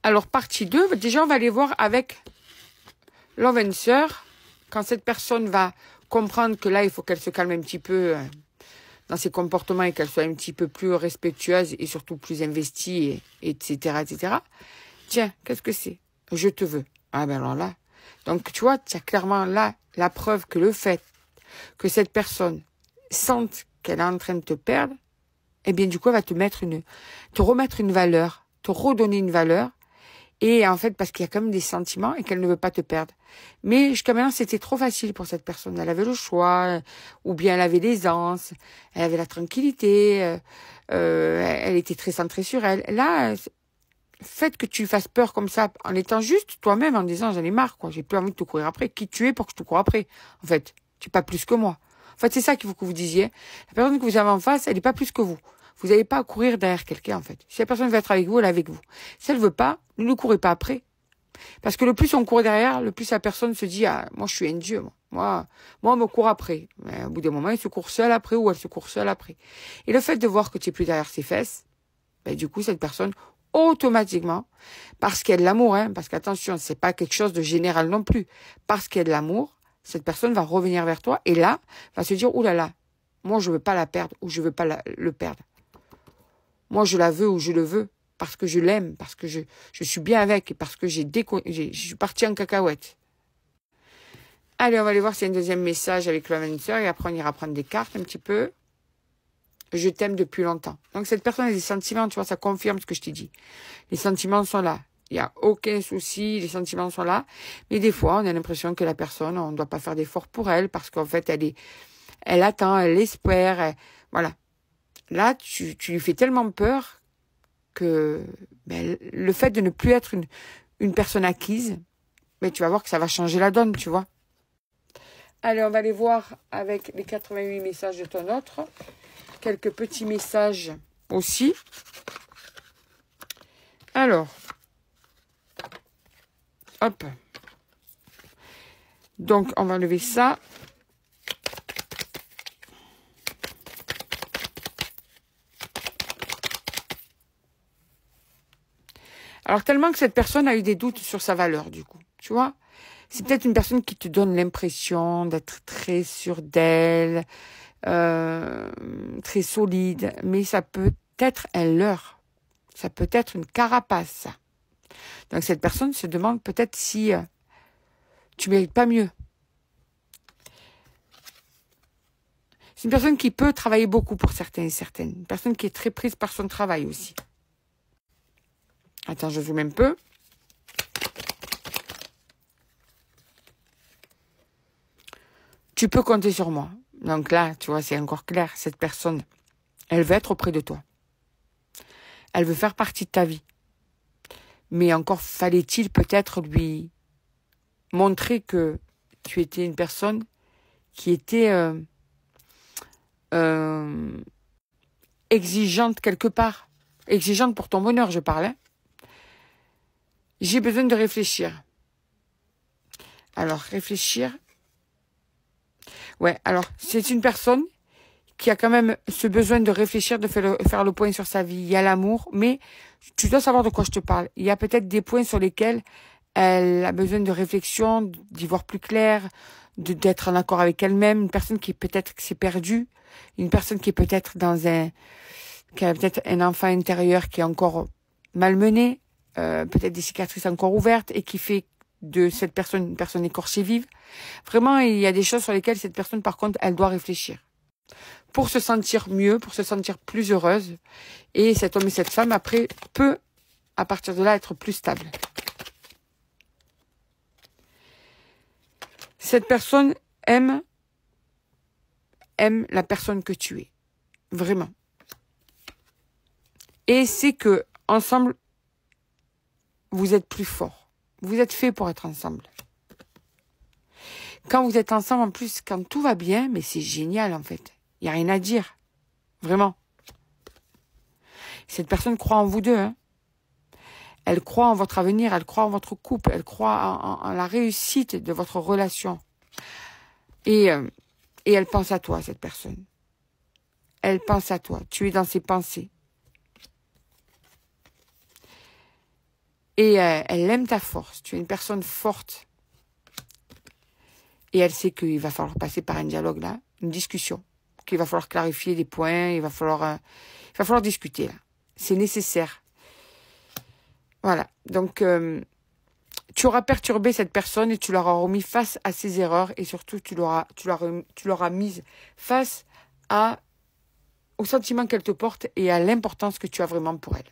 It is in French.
Alors, partie 2, déjà, on va aller voir avec l'influenceur. Quand cette personne va comprendre que là, il faut qu'elle se calme un petit peu dans ses comportements et qu'elle soit un petit peu plus respectueuse et surtout plus investie, etc., etc. Tiens, qu'est-ce que c'est? Je te veux. Ah ben alors là. Donc, tu vois, tu as clairement là la preuve que le fait que cette personne sente qu'elle est en train de te perdre, eh bien, du coup, elle va te remettre une valeur, te redonner une valeur. Et en fait, parce qu'il y a quand même des sentiments et qu'elle ne veut pas te perdre. Mais jusqu'à maintenant, c'était trop facile pour cette personne. Elle avait le choix, ou bien elle avait l'aisance, elle avait la tranquillité, elle était très centrée sur elle. Là, fait que tu fasses peur comme ça, en étant juste toi-même, en disant j'en ai marre, quoi, j'ai plus envie de te courir après. Qui tu es pour que je te cours après? En fait, tu n'es pas plus que moi. En fait, c'est ça qu'il faut que vous disiez. La personne que vous avez en face, elle n'est pas plus que vous. Vous n'avez pas à courir derrière quelqu'un, en fait. Si la personne veut être avec vous, elle est avec vous. Si elle veut pas, ne nous courez pas après. Parce que le plus on court derrière, le plus la personne se dit, ah, moi, je suis un dieu, moi, on me court après. Mais au bout d'un moment, il se court seul après ou elle se court seule après. Et le fait de voir que tu es plus derrière ses fesses, ben, du coup, cette personne, automatiquement, parce qu'elle a de l'amour, hein, parce qu'attention, c'est pas quelque chose de général non plus, parce qu'elle a de l'amour, cette personne va revenir vers toi et là, va se dire, oulala, moi, je veux pas la perdre ou je veux pas le perdre. Moi, je la veux ou je le veux parce que je l'aime, parce que je suis bien avec et parce que je suis partie en cacahuète. Allez, on va aller voir s'il y a un deuxième message avec l'influenceur et après on ira prendre des cartes un petit peu. Je t'aime depuis longtemps. Donc cette personne a des sentiments, tu vois, ça confirme ce que je t'ai dit. Les sentiments sont là. Il n'y a aucun souci, les sentiments sont là. Mais des fois, on a l'impression que la personne, on ne doit pas faire d'efforts pour elle parce qu'en fait, elle attend, elle espère, voilà. Là, tu lui fais tellement peur que ben, le fait de ne plus être une personne acquise, ben, tu vas voir que ça va changer la donne, tu vois. Allez, on va aller voir avec les 88 messages de ton autre. Quelques petits messages aussi. Alors, hop. Donc, on va enlever ça. Alors, tellement que cette personne a eu des doutes sur sa valeur, du coup. Tu vois? C'est peut-être une personne qui te donne l'impression d'être très sûre d'elle, très solide. Mais ça peut être un leurre. Ça peut être une carapace. Donc, cette personne se demande peut-être si tu mérites pas mieux. C'est une personne qui peut travailler beaucoup pour certains et certaines. Une personne qui est très prise par son travail aussi. Attends, je zoome un peu. Tu peux compter sur moi. Donc là, tu vois, c'est encore clair. Cette personne, elle veut être auprès de toi. Elle veut faire partie de ta vie. Mais encore fallait-il peut-être lui montrer que tu étais une personne qui était exigeante quelque part. Exigeante pour ton bonheur, je parlais. J'ai besoin de réfléchir. Alors, réfléchir. Ouais, alors, c'est une personne qui a quand même ce besoin de réfléchir, de faire le point sur sa vie. Il y a l'amour, mais tu dois savoir de quoi je te parle. Il y a peut-être des points sur lesquels elle a besoin de réflexion, d'y voir plus clair, d'être en accord avec elle-même. Une personne qui peut-être s'est perdue, une personne qui est peut-être qui a peut-être un enfant intérieur qui est encore malmené, peut-être des cicatrices encore ouvertes et qui fait de cette personne une personne écorchée vive. Vraiment, il y a des choses sur lesquelles cette personne, par contre, elle doit réfléchir. Pour se sentir mieux, pour se sentir plus heureuse. Et cet homme et cette femme, après, peut, à partir de là, être plus stable. Cette personne aime la personne que tu es. Vraiment. Et c'est que, ensemble, vous êtes plus forts. Vous êtes faits pour être ensemble. Quand vous êtes ensemble, en plus, quand tout va bien, mais c'est génial, en fait. Il n'y a rien à dire. Vraiment. Cette personne croit en vous deux. Hein. Elle croit en votre avenir, elle croit en votre couple, elle croit en la réussite de votre relation. Et elle pense à toi, cette personne. Elle pense à toi. Tu es dans ses pensées. Et elle aime ta force. Tu es une personne forte. Et elle sait qu'il va falloir passer par un dialogue là, une discussion, qu'il va falloir clarifier des points, il va falloir discuter là. C'est nécessaire. Voilà. Donc, tu auras perturbé cette personne et tu l'auras remis face à ses erreurs et surtout tu l'auras mise face au sentiment qu'elle te porte et à l'importance que tu as vraiment pour elle.